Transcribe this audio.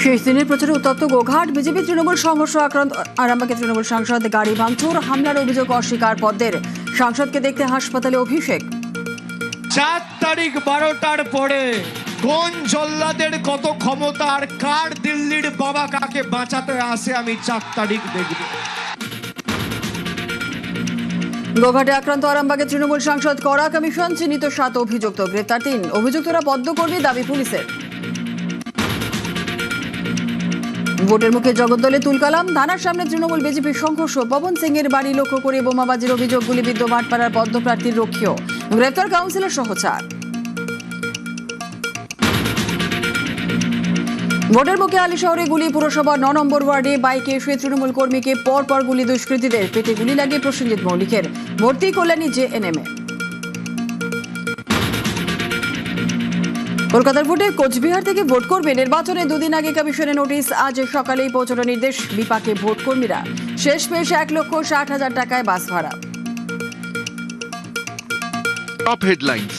শেষ দিনের প্রচারে উত্তপ্ত গোঘাট। বিজেপি তৃণমূল সংঘর্ষ আক্রান্ত আরামবাগে তৃণমূল সাংসদ। গাড়ি ভাঙচুর, হামলার অভিযোগ অস্বীকার পদ্মের। সাংসদকে দেখতে হাসপাতালে অভিষেক। 4 তারিখ 12টার পরে কোন জল্লাদের কত ক্ষমতা আর কার দিল্লির বাবা কাকে বাঁচাতে আসে আমি 4 তারিখ দেখব। গোঘাটে আক্রান্ত আরামবাগে তৃণমূল সাংসদ। কড়া কমিশন, চিহ্নিত 7 অভিযুক্ত, গ্রেপ্তার 3। অভিযুক্তরা পদ্মকর্মী, দাবি পুলিশের। ভোটের মুখে জগদ্দলে তুলকালাম। থানার সামনে তৃণমূল বিজেপি সংঘর্ষ। পবন সিং এর বাড়ি লক্ষ্য করে বোমাবাজির অভিযোগ। গুলিবিদ্ধ ভাটপাড়ার পদ্মপ্রার্থীর রক্ষীয়। গ্রেপ্তার কাউন্সিলর সহ 4। ভোটের মুখে আলী শহরে গুলি। পুরসভা 9 নম্বর ওয়ার্ডে বাইকে এসে তৃণমূল কর্মীকে পর গুলি দুষ্কৃতীদের। পেটে গুলি লাগে প্রসেনজিৎ মৌলিকের। ভর্তি কল্যাণী জেএনএমে। কলকাতার ভোটে কোচবিহার থেকে ভোট করবে। নির্বাচনে 2 দিন আগে কমিশনের নোটিশ। আজ সকালেই পৌঁছানো নির্দেশ। বিপাকে ভোট কর্মীরা। শেষ পেশ 1,60,000 টাকায় বাস ভাড়া। Top headlines.